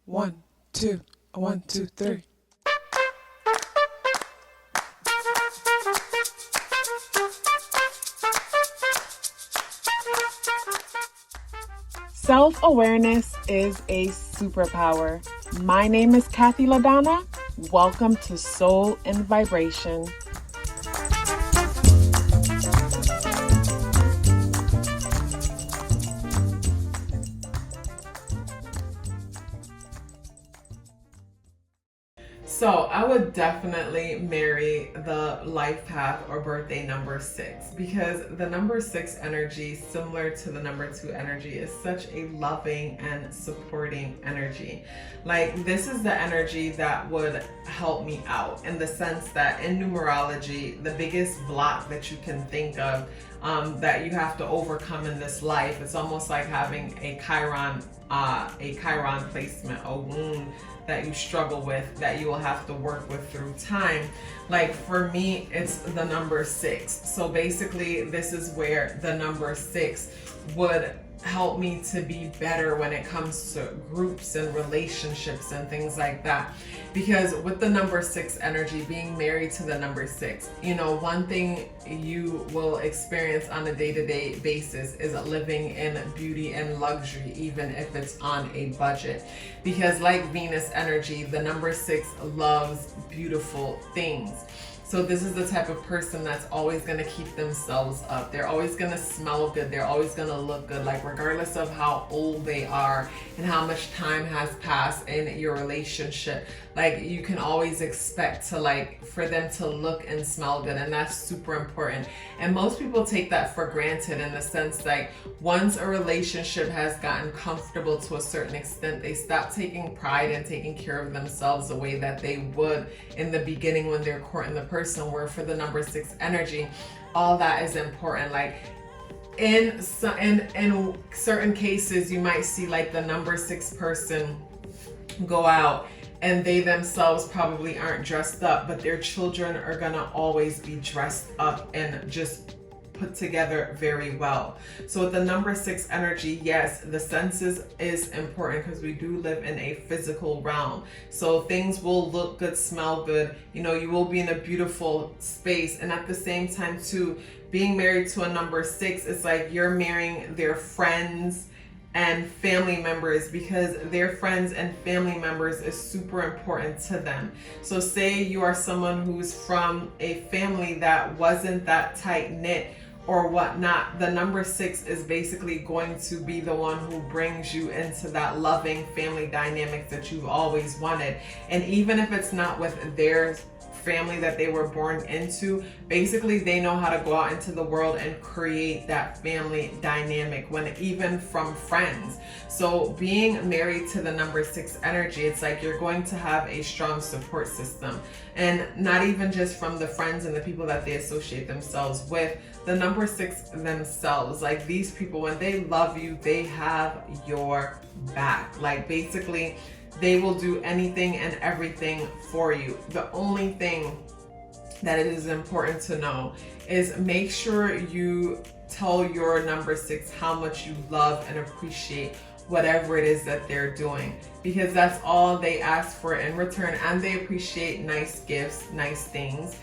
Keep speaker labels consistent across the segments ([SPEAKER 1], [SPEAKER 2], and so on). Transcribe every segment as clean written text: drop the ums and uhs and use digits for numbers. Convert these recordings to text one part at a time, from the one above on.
[SPEAKER 1] 1, 2, 1, 2, 3. Self-awareness is a superpower. My name is KathyLaDonna. Welcome to Soul and Vibration. So I would definitely marry the life path or birthday number 6, because the number 6 energy, similar to the number 2 energy, is such a loving and supporting energy. Like, this is the energy that would help me out, in the sense that in numerology, the biggest block that you can think of that you have to overcome in this life, it's almost like having a Chiron placement, a wound that you struggle with, that you will have to work with through time. Like, for me, it's the number 6. So basically, this is where the number 6 would help me to be better when it comes to groups and relationships and things like that. Because with the number 6 energy, being married to the number 6, one thing you will experience on a day-to-day basis is living in beauty and luxury, even if it's on a budget. Because like Venus energy, the number 6 loves beautiful things. So this is the type of person that's always going to keep themselves up. They're always going to smell good. They're always going to look good. Like, regardless of how old they are and how much time has passed in your relationship, like, you can always expect to, for them to look and smell good. And that's super important. And most people take that for granted, in the sense, like, once a relationship has gotten comfortable to a certain extent, they stop taking pride and taking care of themselves the way that they would in the beginning when they're courting the person. Where for the number 6 energy, all that is important. Like, in certain cases, you might see like the number 6 person go out and they themselves probably aren't dressed up, but their children are gonna always be dressed up and just put together very well. So with the number 6 energy, yes, the senses is important, because we do live in a physical realm. So things will look good, smell good, you will be in a beautiful space. And at the same time too, being married to a number 6, it's like you're marrying their friends and family members, because their friends and family members is super important to them. So say you are someone who's from a family that wasn't that tight knit or whatnot, the number 6 is basically going to be the one who brings you into that loving family dynamic that you've always wanted. And even if it's not with their family that they were born into, basically they know how to go out into the world and create that family dynamic, when even from friends. So being married to the number 6 energy, it's like you're going to have a strong support system, and not even just from the friends and the people that they associate themselves with, the number 6 themselves. Like, these people, when they love you, they have your back. Like, basically they will do anything and everything for you. The only thing that it is important to know is make sure you tell your number 6 how much you love and appreciate whatever it is that they're doing, because that's all they ask for in return. And they appreciate nice gifts, nice things,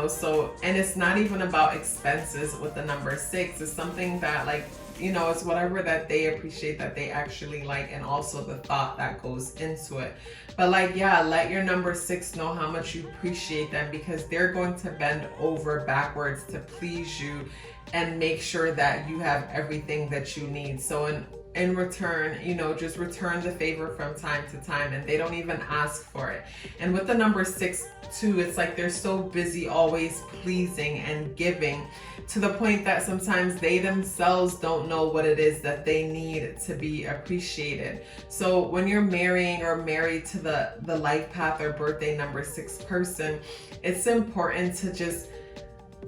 [SPEAKER 1] so, and it's not even about expenses with the number 6. It's something that, like, it's whatever that they appreciate, that they actually like, and also the thought that goes into it. But let your number 6 know how much you appreciate them, because they're going to bend over backwards to please you and make sure that you have everything that you need. So in return, just return the favor from time to time, and they don't even ask for it. And with the number 6 too, it's like they're so busy always pleasing and giving, to the point that sometimes they themselves don't know what it is that they need to be appreciated. So when you're marrying or married to the life path or birthday number 6 person, it's important to just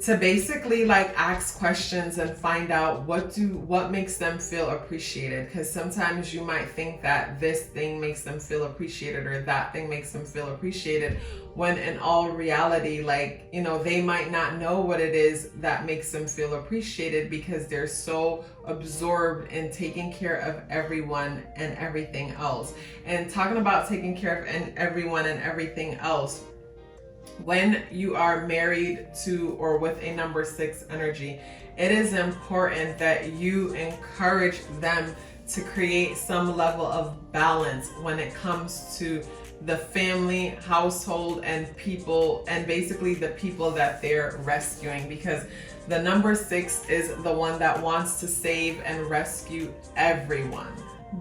[SPEAKER 1] to basically like ask questions and find out what makes them feel appreciated, because sometimes you might think that this thing makes them feel appreciated or that thing makes them feel appreciated, when in all reality, like, you know, they might not know what it is that makes them feel appreciated because they're so absorbed in taking care of everyone and everything else. And talking about taking care of everyone and everything else, when you are married to or with a number 6 energy, it is important that you encourage them to create some level of balance when it comes to the family, household, and people, and basically the people that they're rescuing, because the number 6 is the one that wants to save and rescue everyone.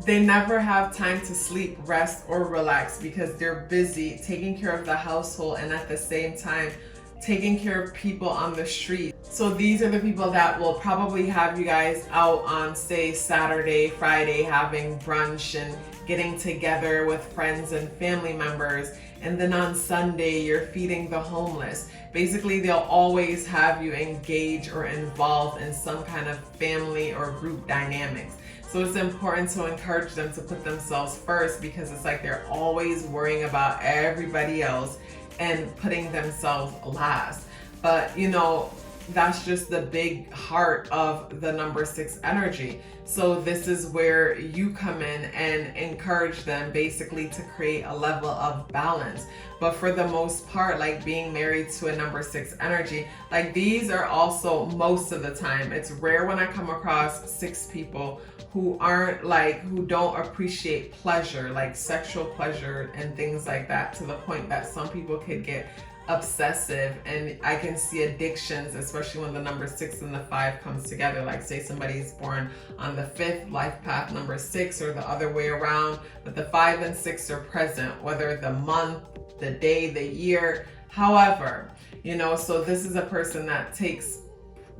[SPEAKER 1] They never have time to sleep, rest, or relax because they're busy taking care of the household and at the same time taking care of people on the street. So these are the people that will probably have you guys out on, say, Saturday, Friday, having brunch and getting together with friends and family members. And then on Sunday, you're feeding the homeless. Basically, they'll always have you engage or involved in some kind of family or group dynamics. So it's important to encourage them to put themselves first, because it's like they're always worrying about everybody else and putting themselves last. But you know, that's just the big heart of the number 6 energy. So this is where you come in and encourage them basically to create a level of balance. But for the most part, like being married to a number 6 energy, like these are also, most of the time, it's rare when I come across 6 people who don't appreciate pleasure, like sexual pleasure and things like that, to the point that some people could get obsessive. And I can see addictions, especially when the number 6 and the 5 comes together. Like say somebody's born on the 5th life path number 6, or the other way around, but the 5 and 6 are present, whether the month, the day, the year, however, you know. So this is a person that takes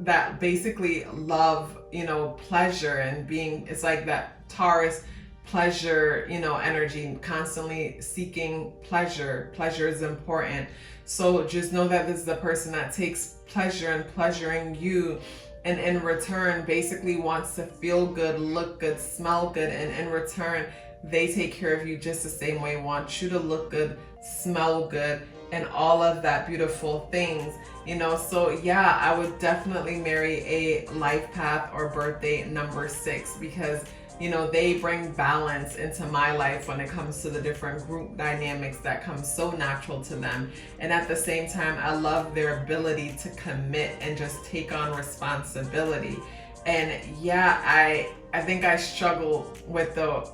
[SPEAKER 1] that basically love, you know, pleasure and being, it's like that Taurus pleasure, you know, energy, constantly seeking pleasure. Pleasure is important. So just know that this is the person that takes pleasure in pleasuring you, and in return basically wants to feel good, look good, smell good, and in return they take care of you just the same way, want you to look good, smell good, and all of that beautiful things, you know. So yeah, I would definitely marry a life path or birthday number 6, because you know, they bring balance into my life when it comes to the different group dynamics that come so natural to them. And at the same time, I love their ability to commit and just take on responsibility. And yeah, I think I struggle with the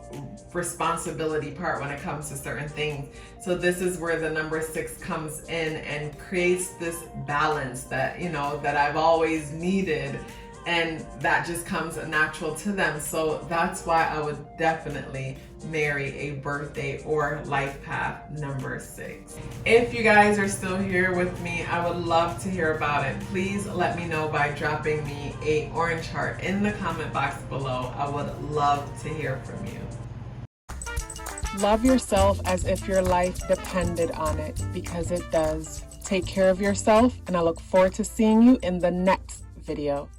[SPEAKER 1] responsibility part when it comes to certain things. So this is where the number 6 comes in and creates this balance that, you know, that I've always needed, and that just comes natural to them. So that's why I would definitely marry a birthday or life path number 6. If you guys are still here with me, I would love to hear about it. Please let me know by dropping me a orange heart in the comment box below. I would love to hear from you. Love yourself as if your life depended on it, because it does. Take care of yourself, and I look forward to seeing you in the next video.